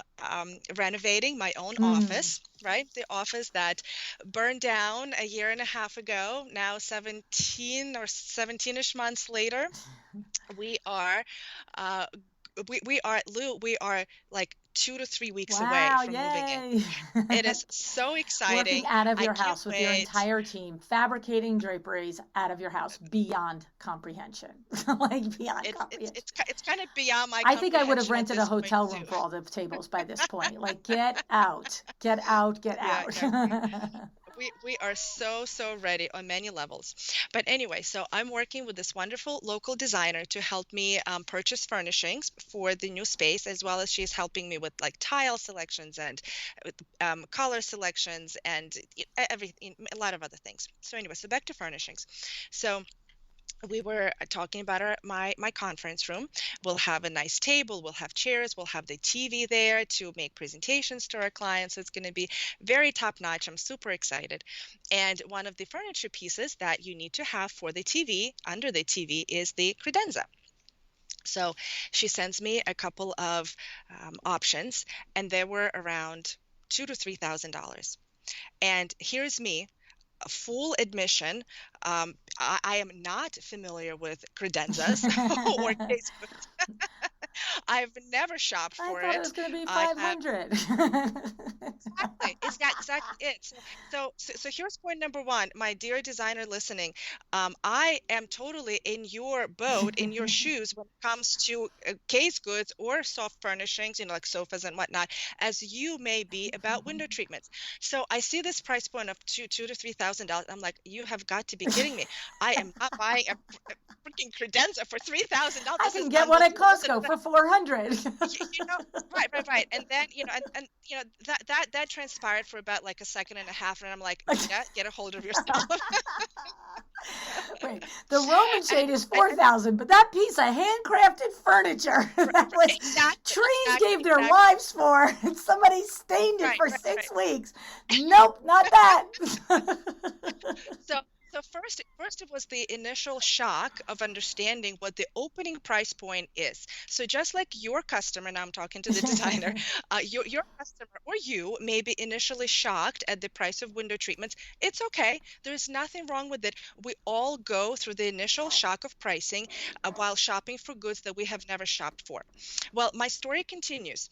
renovating my own office, right? The office that burned down a year and a half ago. Now 17-ish months later, we are like 2 to 3 weeks away from moving in. It is so exciting. Working out of your house with your entire team, fabricating draperies out of your house, beyond comprehension. Like beyond comprehension. It's kind of beyond my I think I would have rented a hotel room for all the tables by this point. Like, get out. We are so ready on many levels. But anyway, so I'm working with this wonderful local designer to help me purchase furnishings for the new space, as well as she's helping me with like tile selections and color selections and everything, a lot of other things. So anyway, so back to furnishings. So we were talking about my conference room. We'll have a nice table, we'll have chairs, we'll have the TV there to make presentations to our clients. So it's going to be very top notch. I'm super excited. And one of the furniture pieces that you need to have for the TV, under the TV, is the credenza. So she sends me a couple of options, and they were around $2,000 to $3,000. And here's me, a full admission. I am not familiar with credenzas or case goods. I've never shopped for it. I thought it was going to be 500. Exactly it. So here's point number one, my dear designer listening. I am totally in your boat, in your shoes when it comes to case goods or soft furnishings, like sofas and whatnot, as you may be about window treatments. So I see this price point of $2,000 to $3,000. I'm like, you have got to be kidding me. I am not buying a freaking credenza for $3,000. I can get one at Costco for $400. Right. And then, that transpired for about like a second and a half, and I'm like, yeah, get a hold of yourself. Wait, the Roman shade is $4,000, but that piece of handcrafted furniture that was trees gave their lives for, and somebody stained it for 6 weeks. Nope, not that. So first it was the initial shock of understanding what the opening price point is. So just like your customer, now I'm talking to the designer, your customer or you may be initially shocked at the price of window treatments. It's okay. There's nothing wrong with it. We all go through the initial shock of pricing while shopping for goods that we have never shopped for. Well, my story continues.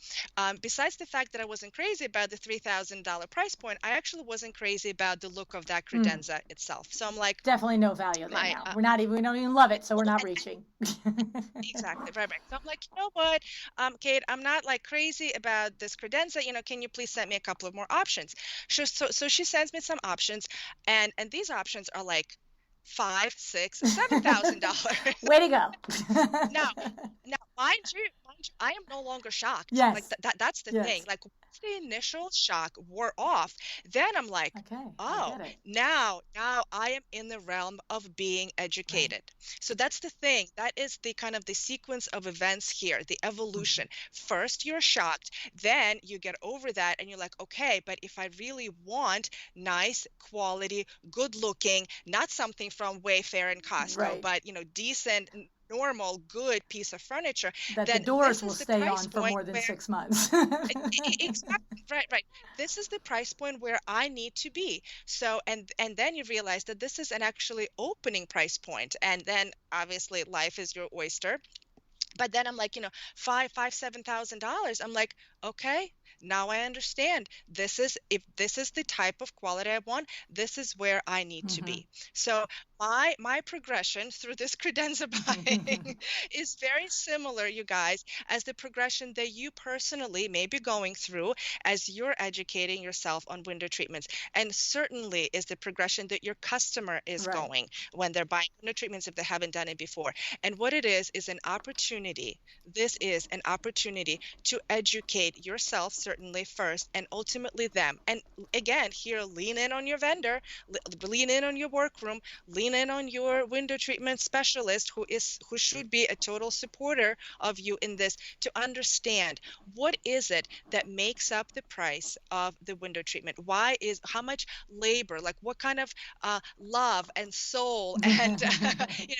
Besides the fact that I wasn't crazy about the $3,000 price point, I actually wasn't crazy about the look of that credenza itself. So I'm like, definitely no value there now. We don't even love it, so we're not reaching. Exactly, right. So I'm like, you know what, Kate, I'm not like crazy about this credenza. Can you please send me a couple of more options? So she sends me some options, and these options are like $5,000, $6,000, $7,000. Way to go. Now, mind I am no longer shocked. Like Yes. that's the thing. Yes. Like once the initial shock wore off, then I'm like, Okay. I oh, get it. now I am in the realm of being Right. educated. So that's the thing. That is the kind of the sequence of events here, the Mhm. evolution. First, you're shocked, then you get over that and you're like, okay, but if I really want nice, quality, good looking, not something from Wayfair and Costco, Right. but decent, normal, good piece of furniture, That the then doors this will is the stay price on for point more than where 6 months. exactly right, right. This is the price point where I need to be. So and then you realize that this is an actually opening price point, and then obviously life is your oyster. But then I'm like, $7,000. I'm like, okay, now I understand. If this is the type of quality I want, this is where I need to Mhm. be. So my progression through this credenza buying is very similar, you guys, as the progression that you personally may be going through as you're educating yourself on window treatments. And certainly is the progression that your customer is Right. going when they're buying window treatments if they haven't done it before. And what it is an opportunity. This is an opportunity to educate yourself, certainly first, and ultimately them. And again, here, lean in on your vendor, lean in on your workroom, lean in on your window treatment specialist who should be a total supporter of you in this, to understand what is it that makes up the price of the window treatment. How much labor, like what kind of love and soul and everything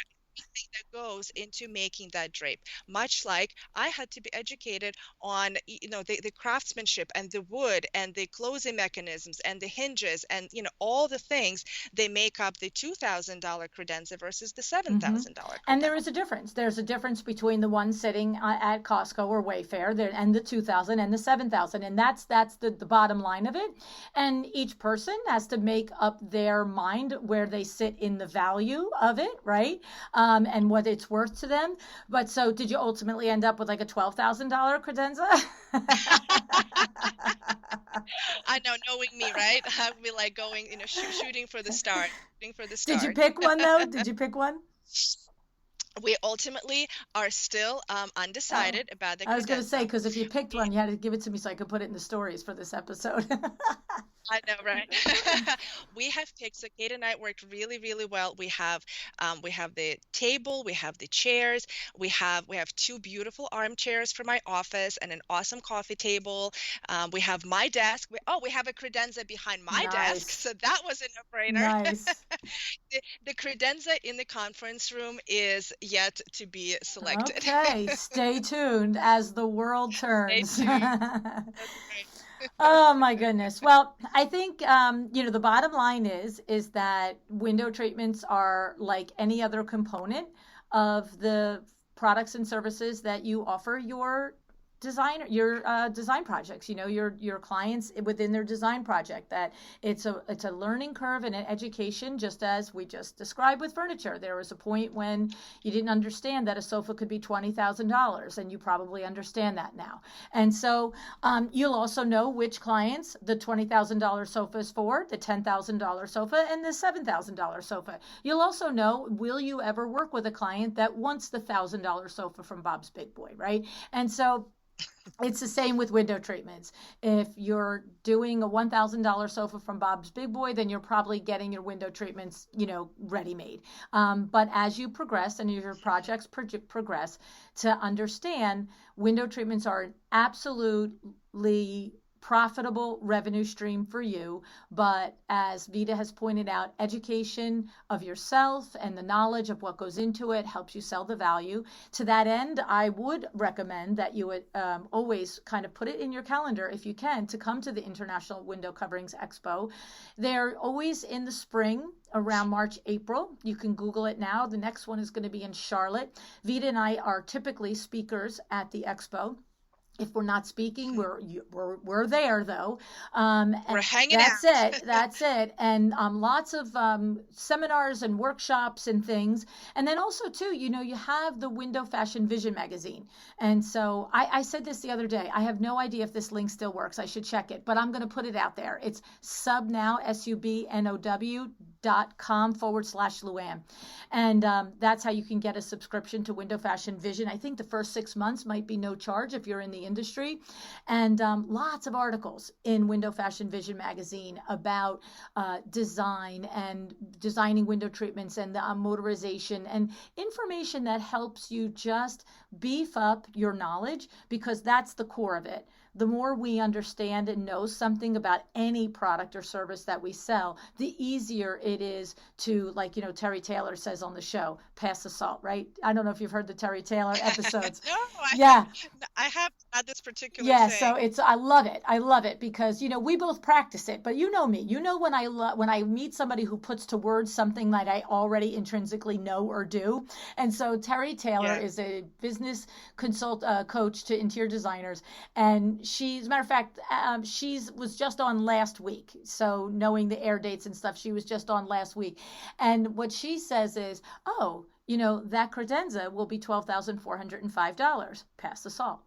that goes into making that drape. Much like I had to be educated on, the craftsmanship and the wood and the closing mechanisms and the hinges and, all the things they make up the $2,000 credenza versus the Hmm. $7,000 And there credenza. is a difference. There's a difference between the one sitting at Costco or Wayfair there, and the 2,000 and the 7,000, and that's the bottom line of it. And each person has to make up their mind where they sit in the value of it, right? And what it's worth to them. But so, did you ultimately end up with like a $12,000 credenza? I know, knowing me, right? I'll be like going, shooting for the start, shooting for the Did you start. pick one though? Did you pick one? We ultimately are still Oh, undecided about the I was going to say, credenza. because if you picked one, you had to give it to me so I could put it in the stories for this episode. I know, right? We have picked, so Kate and I worked really, really well. We have the table, we have the chairs, we have two beautiful armchairs for my office and an awesome coffee table. We have my desk. We have a credenza behind my desk, Nice. so that was a no-brainer. Nice. The credenza in the conference room is yet to be selected. Okay, stay tuned as the world Stay turns. tuned. That's right. Oh my goodness. Well, I think the bottom line is that window treatments are like any other component of the products and services that you offer your design projects, your clients within their design project. That it's a learning curve and an education, just as we just described with furniture. There was a point when you didn't understand that a sofa could be $20,000, and you probably understand that now. And so you'll also know which clients the $20,000 sofa is for, the $10,000 sofa, and the $7,000 sofa. You'll also know, will you ever work with a client that wants the $1,000 sofa from Bob's Big Boy, right? And so it's the same with window treatments. If you're doing a $1,000 sofa from Bob's Big Boy, then you're probably getting your window treatments, ready made. But as you progress and your projects progress, to understand, window treatments are an absolutely profitable revenue stream for you. But as Vita has pointed out, education of yourself and the knowledge of what goes into it helps you sell the value. To that end, I would recommend that you would always kind of put it in your calendar, if you can, to come to the International Window Coverings Expo. They're always in the spring around March, April. You can Google it now. The next one is going to be in Charlotte. Vita and I are typically speakers at the expo. If we're not speaking, we're there though, We're and hanging that's out. it. That's it. And lots of seminars and workshops and things. And then also too, you have the Window Fashion Vision magazine. And so I said this the other day. I have no idea if this link still works. I should check it, but I'm going to put it out there. It's subnow, SUBNOW www.window.com/LuAnn. And that's how you can get a subscription to Window Fashion Vision. I think the first 6 months might be no charge if you're in the industry. And lots of articles in Window Fashion Vision magazine about design and designing window treatments and the motorization and information that helps you just beef up your knowledge, because that's the core of it. The more we understand and know something about any product or service that we sell, the easier it is to, like, Terry Taylor says on the show, pass the salt, right? I don't know if you've heard the Terry Taylor episodes. No, Yeah. I have not this particular Yeah, saying. so I love it. I love it because we both practice it. But you know me. When I meet somebody who puts to words something that I already intrinsically know or do. And so Terry Taylor Yeah. is a business coach to interior designers, and as a matter of fact, she was just on last week. So knowing the air dates and stuff, she was just on last week, and what she says is, oh, that credenza will be $12,405. Pass the salt.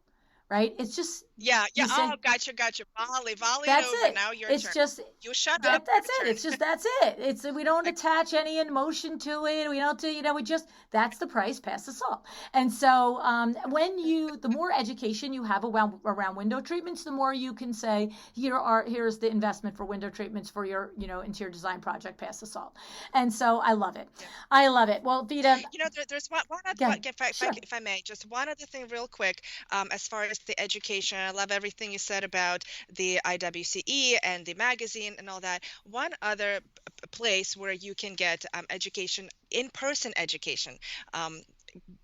Right? It's just, Yeah. you say, Oh, gotcha. Volleyed that's over. it. Now your It's turn. just, You shut up. that's Your it. turn. It's just, that's it. We don't attach any emotion to it. We don't do, we just, that's the price, pass the salt. And so the more education you have around window treatments, the more you can say, here's the investment for window treatments for your, interior design project, pass the salt. And so I love it. Yeah. I love it. Well, Vita. There's one other, Yeah, sure. if I may, just one other thing real quick, as far as the education. I love everything you said about the IWCE and the magazine and all that. One other place where you can get education, in-person education,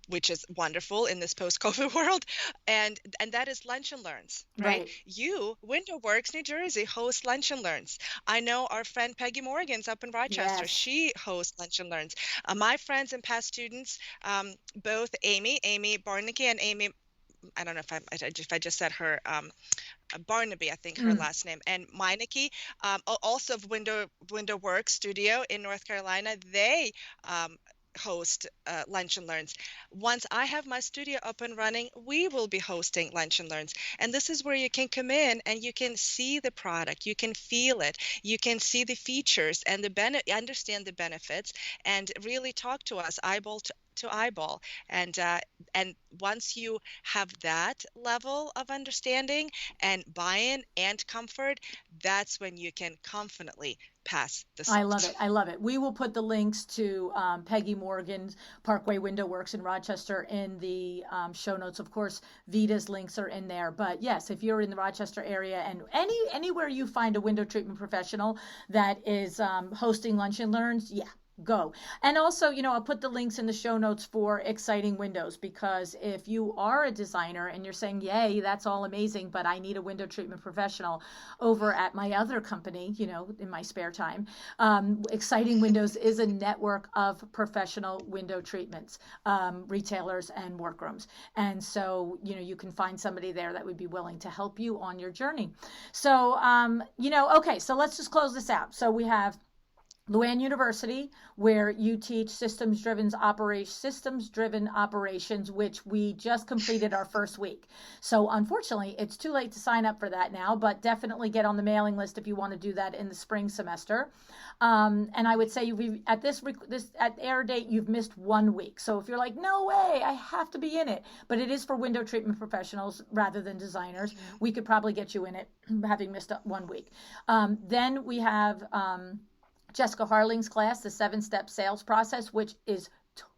which is wonderful in this post-COVID world, and that is Lunch and Learns, right? Window Works New Jersey hosts Lunch and Learns. I know our friend Peggy Morgan's up in Rochester. Yes. She hosts Lunch and Learns. My friends and past students, both Amy Barnicki, and Amy, I don't know if I just said her, Barnaby, I think her last name, and Meineke, also of Window Works Studio in North Carolina. They host Lunch and Learns. Once I have my studio up and running, we will be hosting Lunch and Learns. And this is where you can come in and you can see the product, you can feel it, you can see the features and understand the benefits, and really talk to us eyeball to eyeball. And once you have that level of understanding and buy-in and comfort, that's when you can confidently pass the salt. I love it. We will put the links to Peggy Morgan's Parkway Window Works in Rochester in the show notes. Of course, Vita's links are in there. But yes, if you're in the Rochester area and anywhere you find a window treatment professional that is hosting Lunch and Learns, yeah, go. And also, I'll put the links in the show notes for Exciting Windows, because if you are a designer and you're saying, yay, that's all amazing, but I need a window treatment professional over at my other company, in my spare time, Exciting Windows is a network of professional window treatments, retailers and workrooms. And so, you can find somebody there that would be willing to help you on your journey. So, okay, so let's just close this out. So we have LuAnn University, where you teach systems-driven operations, which we just completed our first week. So unfortunately, it's too late to sign up for that now, but definitely get on the mailing list if you want to do that in the spring semester. And I would say at air date, you've missed 1 week. So if you're like, no way, I have to be in it, but it is for window treatment professionals rather than designers, we could probably get you in it having missed 1 week. Then we have Jessica Harling's class, the 7-step sales process, which is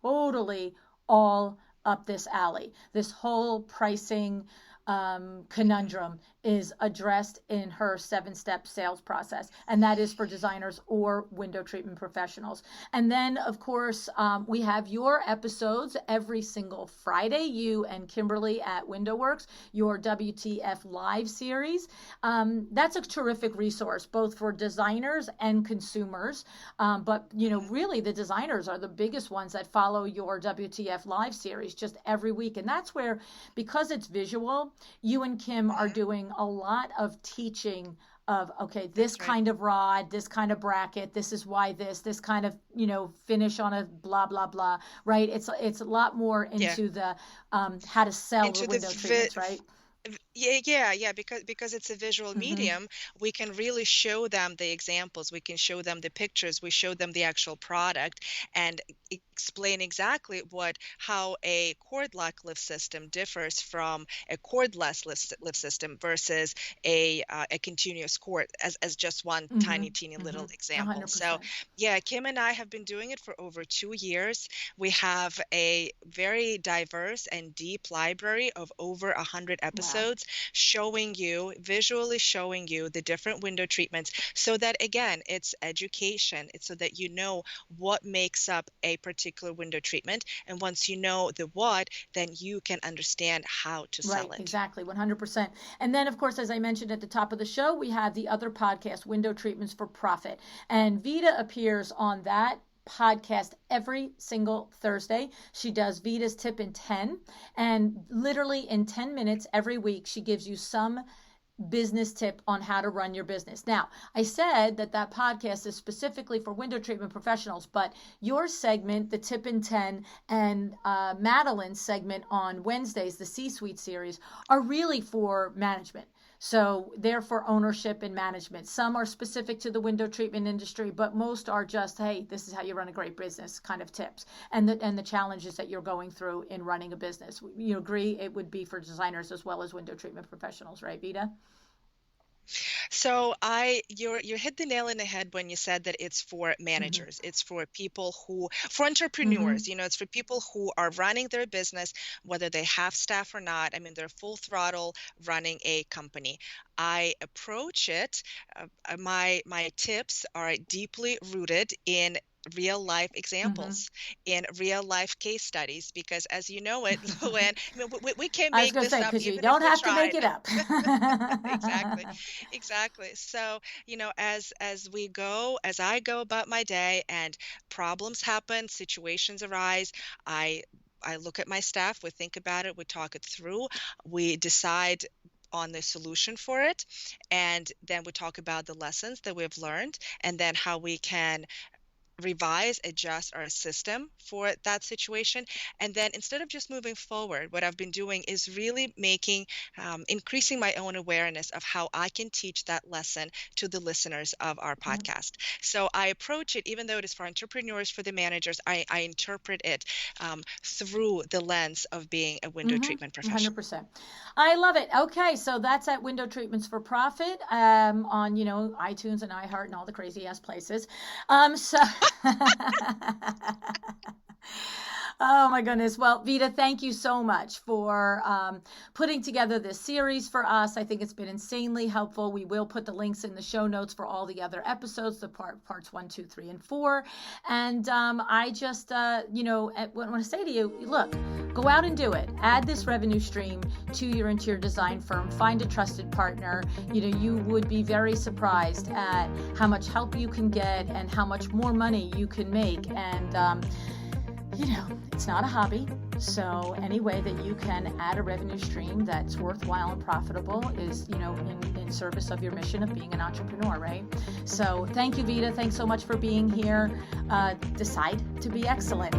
totally all up this alley. This whole pricing conundrum is addressed in her 7-step sales process, and that is for designers or window treatment professionals. And then, of course, we have your episodes every single Friday, you and Kimberly at WindowWorks, your WTF Live series. That's a terrific resource, both for designers and consumers. But, really the designers are the biggest ones that follow your WTF Live series just every week. And that's where, because it's visual, you and Kim are doing a lot of teaching of, okay, this kind of rod, this kind of bracket, this is why this kind of, finish on a blah, blah, blah, right? It's a lot more into the how to sell the window treatments, right? Yeah, because it's a visual Hmm. medium, we can really show them the examples, we can show them the pictures, we show them the actual product, and explain exactly how a cord lock lift system differs from a cordless lift system versus a continuous cord, as just one Hmm. tiny teeny Hmm. little example. So 100%. yeah, Kim and I have been doing it for over 2 years. We have a very diverse and deep library of over 100 Wow. episodes visually showing you the different window treatments, so that again, it's education. It's so that you know what makes up a particular window treatment. And once you know the what, then you can understand how to sell Right, it. exactly, 100%. And then, of course, as I mentioned at the top of the show, we have the other podcast, Window Treatments for Profit. And Vita appears on that podcast every single Thursday. She does Vita's Tip in 10. And literally in 10 minutes every week, she gives you some business tip on how to run your business. Now, I said that that podcast is specifically for window treatment professionals, but your segment, the Tip in 10, and Madeline's segment on Wednesdays, the C-Suite series, are really for management. So they're for ownership and management. Some are specific to the window treatment industry, but most are just, hey, this is how you run a great business kind of tips, and the challenges that you're going through in running a business. You agree it would be for designers as well as window treatment professionals, right, Vita? So you hit the nail in the head when you said that it's for Mm-hmm. managers. It's for people for Mm-hmm. entrepreneurs, it's for people who are running their business, whether they have staff or not. I mean, they're full throttle running a company. I approach it, my tips are deeply rooted in real life Mm-hmm. examples, in real life case studies, because as you know it, Luann, I mean, we can't I was make going to this say, up because you even if don't we have to make tried. it up. Exactly. Exactly. So, as I go about my day and problems happen, situations arise, I I look at my staff, we think about it, we talk it through, we decide on the solution for it, and then we talk about the lessons that we've learned, and then how we can revise, adjust our system for that situation. And then instead of just moving forward, what I've been doing is really increasing my own awareness of how I can teach that lesson to the listeners of our Yeah. podcast. So I approach it, even though it is for entrepreneurs, for the managers, I interpret it through the lens of being a window Mm-hmm. treatment professional. 100%. I love it. Okay, so that's at Window Treatments for Profit on, iTunes and iHeart and all the crazy ass places. So Oh my goodness. Well, Vita, thank you so much for putting together this series for us. I think it's been insanely helpful. We will put the links in the show notes for all the other episodes, the parts 1, 2, 3, and 4. And I just, want to say to you, look, go out and do it. Add this revenue stream to your interior design firm. Find a trusted partner. You would be very surprised at how much help you can get and how much more money you can make. And it's not a hobby. So any way that you can add a revenue stream that's worthwhile and profitable is, in service of your mission of being an entrepreneur, right? So thank you, Vita. Thanks so much for being here. Decide to be excellent.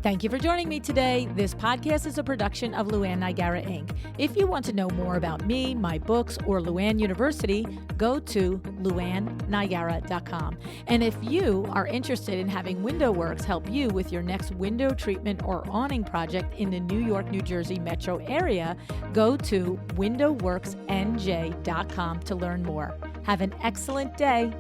Thank you for joining me today. This podcast is a production of LuAnn Nigara, Inc. If you want to know more about me, my books, or LuAnn University, go to LuAnnNigara.com. And if you are interested in having WindowWorks help you with your next window treatment or awning project in the New York, New Jersey metro area, go to WindowWorksNJ.com to learn more. Have an excellent day.